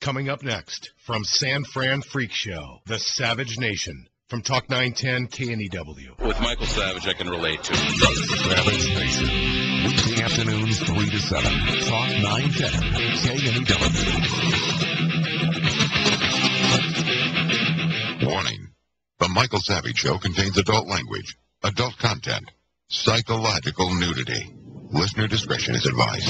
Coming up next, from San Fran Freak Show, The Savage Nation. From Talk 910 KNEW. With Michael Savage, I can relate to. The Savage Nation. Weekday afternoons 3 to 7. Talk 910 KNEW. Warning. The Michael Savage Show contains adult language, adult content, psychological nudity. Listener discretion is advised.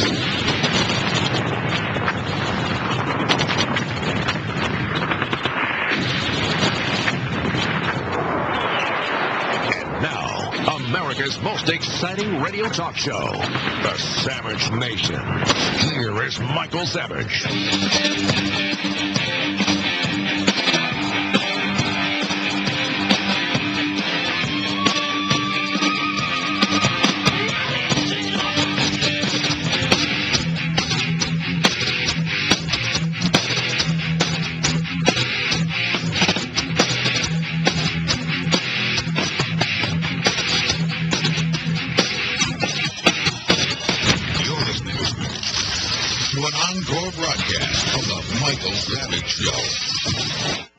America's most exciting radio talk show, The Savage Nation. Here is Michael Savage.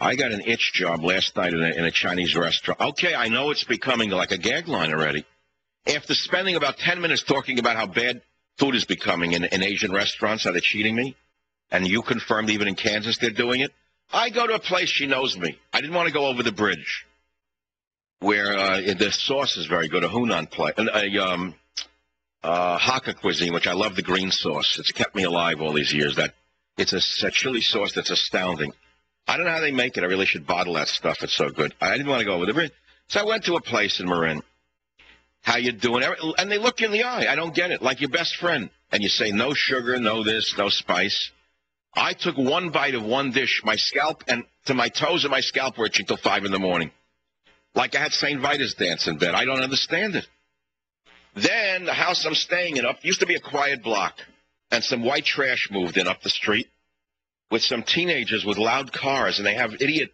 I got an itch job last night in a Chinese restaurant. Okay, I know it's becoming like a gag line already. After spending about 10 minutes talking about how bad food is becoming in Asian restaurants, how they're cheating me, and you confirmed even in Kansas they're doing it, I go to a place she knows me. I didn't want to go over the bridge where the sauce is very good, a Hunan place, Hakka cuisine, which I love the green sauce. It's kept me alive all these years. It's a chili sauce that's astounding. I don't know how they make it. I really should bottle that stuff. It's so good. I didn't want to go over the bridge. So I went to a place in Marin. How you doing? And they look you in the eye. I don't get it. Like your best friend. And you say, no sugar, no this, no spice. I took one bite of one dish. My scalp and to my toes and my scalp were itching till 5 in the morning. Like I had St. Vitus dance in bed. I don't understand it. Then the house I'm staying in used to be a quiet block. And some white trash moved in up the street with some teenagers with loud cars. And they have idiot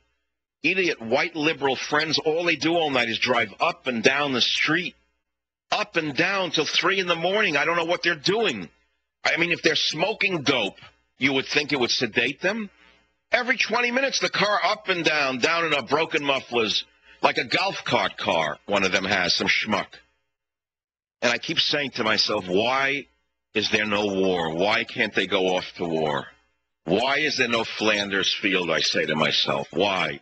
white liberal friends. All they do all night is drive up and down the street. Up and down till 3 in the morning. I don't know what they're doing. I mean, if they're smoking dope, you would think it would sedate them. Every 20 minutes, the car up and down in a broken mufflers, like a golf cart car one of them has, some schmuck. And I keep saying to myself, why is there no war? Why can't they go off to war? Why is there no Flanders Field, I say to myself? Why?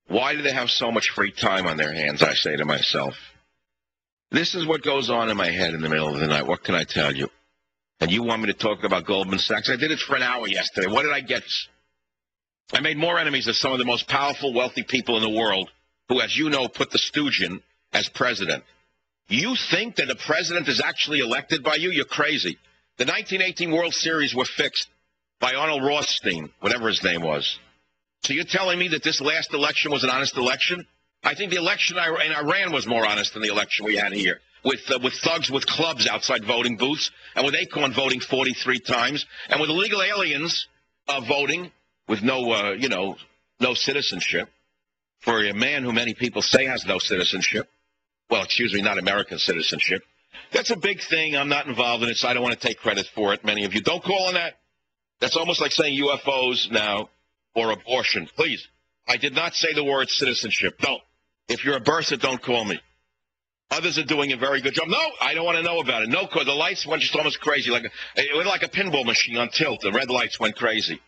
Why do they have so much free time on their hands, I say to myself? This is what goes on in my head in the middle of the night. What can I tell you? And you want me to talk about Goldman Sachs? I did it for an hour yesterday. What did I get? I made more enemies of some of the most powerful, wealthy people in the world who, as you know, put the stooge in as president. You think that the president is actually elected by you? You're crazy. The 1918 World Series were fixed by Arnold Rothstein, whatever his name was. So you're telling me that this last election was an honest election? I think the election in Iran was more honest than the election we had here, with thugs with clubs outside voting booths, and with Acorn voting 43 times, and with illegal aliens voting with no citizenship, for a man who many people say has no citizenship. Well, excuse me, not American citizenship. That's a big thing. I'm not involved in it, so I don't want to take credit for it. Many of you don't call on that. That's almost like saying UFOs now or abortion. Please, I did not say the word citizenship. Don't. If you're a birther, don't call me. Others are doing a very good job. No, I don't want to know about it. No, because the lights went just almost crazy. It was like a pinball machine on tilt. The red lights went crazy.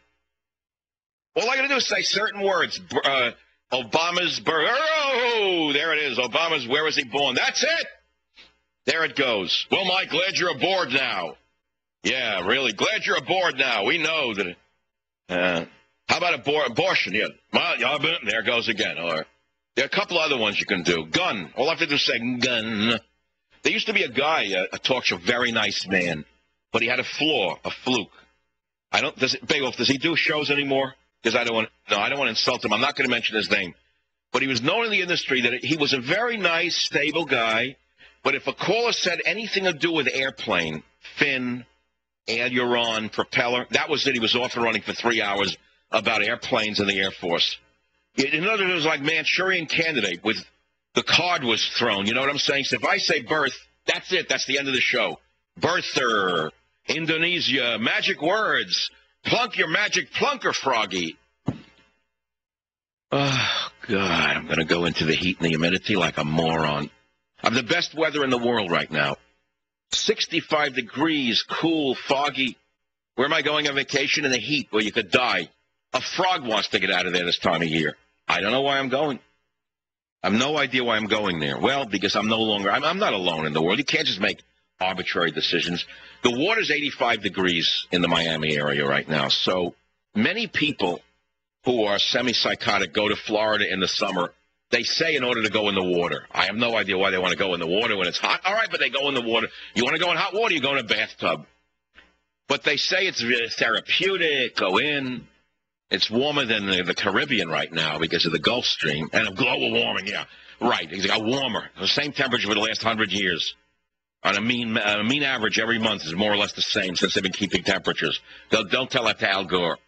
All I got to do is say certain words. Obama's birth. Oh, there it is. Obama's, where was he born? That's it. There it goes. Well, Mike, glad you're aboard now. Yeah, really. Glad you're aboard now. We know that. How about abortion? Yeah. There it goes again. Or there are a couple other ones you can do. Gun. All I have to do is say gun. There used to be a guy, a talk show, very nice man, but he had a flaw, a fluke. Does he do shows anymore? Because I don't want to insult him. I'm not going to mention his name. But he was known in the industry that he was a very nice, stable guy. But if a caller said anything to do with airplane, fin, aileron, propeller, that was it. He was off and running for 3 hours about airplanes and the Air Force. In other words, like Manchurian Candidate, with the card was thrown. You know what I'm saying? So if I say birth, that's it. That's the end of the show. Birther, Indonesia, magic words, Plunk your magic plunker, Froggy. Oh, God, I'm going to go into the heat and the humidity like a moron. I'm the best weather in the world right now. 65 degrees, cool, foggy. Where am I going on vacation? In the heat where you could die. A frog wants to get out of there this time of year. I don't know why I'm going. I have no idea why I'm going there. Well, because I'm not alone in the world. You can't just make arbitrary decisions. The water's 85 degrees in the Miami area right now. So many people who are semi-psychotic go to Florida in the summer. They say in order to go in the water. I have no idea why they want to go in the water when it's hot. All right, but they go in the water. You want to go in hot water, you go in a bathtub. But they say it's therapeutic, go in. It's warmer than the Caribbean right now because of the Gulf Stream and of global warming, yeah. Right, it's got warmer. The same temperature for the last 100 years. On a mean average every month is more or less the same since they've been keeping temperatures. Don't tell that to Al Gore.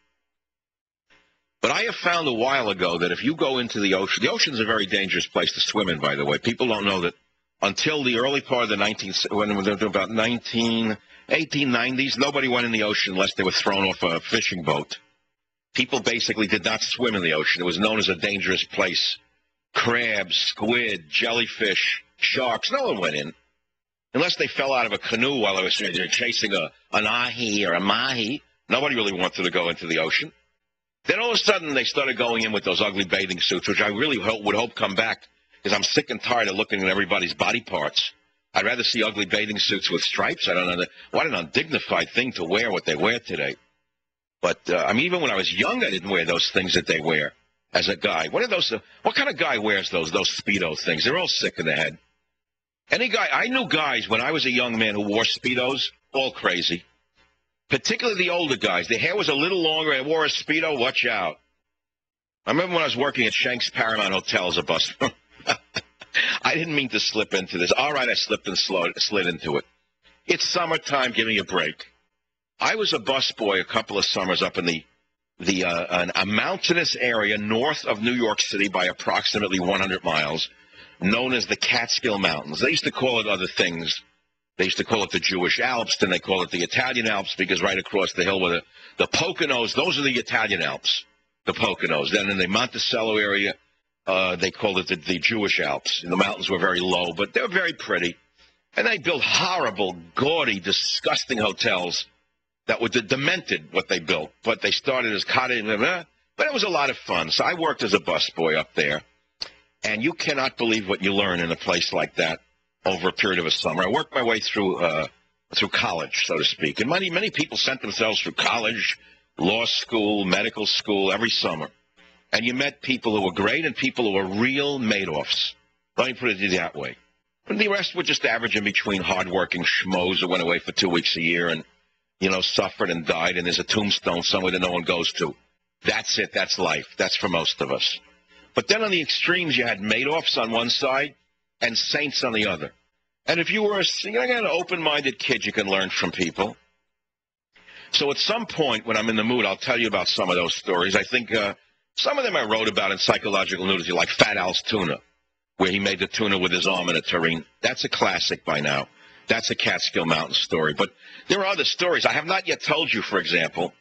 But I have found a while ago that if you go into the ocean is a very dangerous place to swim in, by the way. People don't know that until the early part of the 1890s, nobody went in the ocean unless they were thrown off a fishing boat. People basically did not swim in the ocean. It was known as a dangerous place. Crabs, squid, jellyfish, sharks, no one went in. Unless they fell out of a canoe while they were chasing an ahi or a mahi. Nobody really wanted to go into the ocean. Then all of a sudden they started going in with those ugly bathing suits, which I really would hope come back, because I'm sick and tired of looking at everybody's body parts. I'd rather see ugly bathing suits with stripes. I don't know. What an undignified thing to wear, what they wear today. But, even when I was young, I didn't wear those things that they wear as a guy. What kind of guy wears those Speedo things? They're all sick in the head. I knew guys when I was a young man who wore Speedos, all crazy. Particularly the older guys. Their hair was a little longer and wore a Speedo, watch out. I remember when I was working at Shanks Paramount Hotel as a bus. I didn't mean to slip into this. All right, I slipped and slid into it. It's summertime, give me a break. I was a busboy a couple of summers up in a mountainous area north of New York City by approximately 100 miles, known as the Catskill Mountains. They used to call it other things. They used to call it the Jewish Alps, then they call it the Italian Alps, because right across the hill were the Poconos. Those are the Italian Alps, the Poconos. Then in the Monticello area, they called it the Jewish Alps. And the mountains were very low, but they were very pretty. And they built horrible, gaudy, disgusting hotels that were demented, what they built. But they started as cottage, but it was a lot of fun. So I worked as a busboy up there. And you cannot believe what you learn in a place like that over a period of a summer. I worked my way through college, so to speak. And many people sent themselves through college, law school, medical school every summer. And you met people who were great and people who were real Madoffs. Let me put it that way. And the rest were just average in between hardworking schmoes who went away for 2 weeks a year and, suffered and died. And there's a tombstone somewhere that no one goes to. That's it. That's life. That's for most of us. But then on the extremes, you had Madoffs on one side and saints on the other. And if you were an open-minded kid, you can learn from people. So at some point when I'm in the mood, I'll tell you about some of those stories. I think some of them I wrote about in Psychological Nudity, like Fat Al's Tuna, where he made the tuna with his arm in a tureen. That's a classic by now. That's a Catskill Mountain story. But there are other stories. I have not yet told you, for example.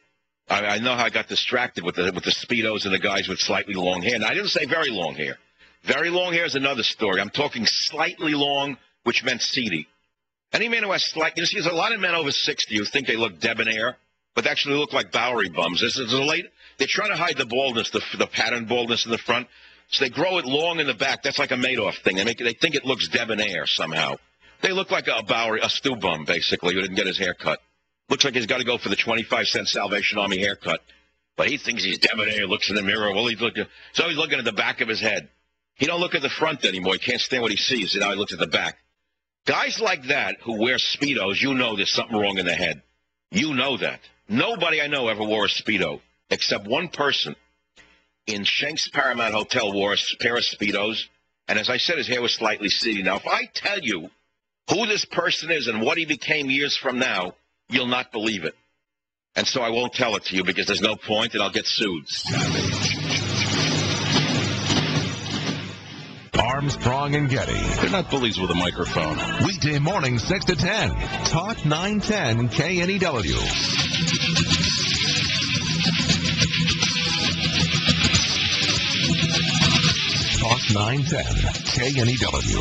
I know how I got distracted with the Speedos and the guys with slightly long hair. Now, I didn't say very long hair. Very long hair is another story. I'm talking slightly long, which meant seedy. Any man who has see, there's a lot of men over 60 who think they look debonair, but they actually look like Bowery bums. They're trying to hide the baldness, the pattern baldness in the front, so they grow it long in the back. That's like a Madoff thing. They think it looks debonair somehow. They look like a stew bum, basically, who didn't get his hair cut. Looks like he's got to go for the 25-cent Salvation Army haircut. But he thinks he's debonair, looks in the mirror. Well, he's looking at the back of his head. He don't look at the front anymore. He can't stand what he sees. Now he looks at the back. Guys like that who wear Speedos, there's something wrong in the head. You know that. Nobody I know ever wore a Speedo, except one person in Shanks Paramount Hotel wore a pair of Speedos. And as I said, his hair was slightly seedy. Now, if I tell you who this person is and what he became years from now, you'll not believe it. And so I won't tell it to you because there's no point and I'll get sued. Armstrong and Getty. They're not bullies with a microphone. Weekday morning, 6 to 10. Talk 910 KNEW. 910 KNEW.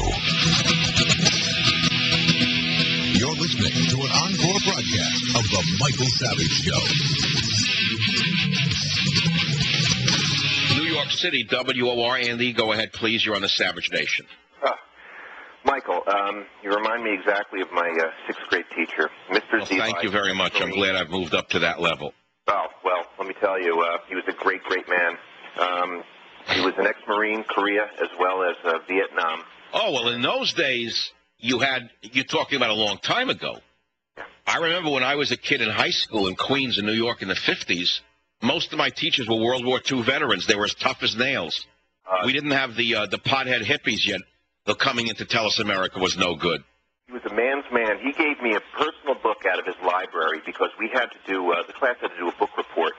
You're listening to an encore broadcast of The Michael Savage Show. New York City, WOR. Andy, go ahead, please. You're on the Savage Nation. Michael, you remind me exactly of my sixth grade teacher, Mr. Z. Thank you very much. I'm glad I've moved up to that level. Oh, well, let me tell you, he was a great, great man. He was an ex-Marine, Korea, as well as Vietnam. Oh, well, in those days, you're talking about a long time ago. I remember when I was a kid in high school in Queens in New York in the 50s, most of my teachers were World War II veterans. They were as tough as nails. We didn't have the pothead hippies yet. The coming in to tell us America was no good. He was a man's man. He gave me a personal book out of his library because we had to do, the class had to do a book report.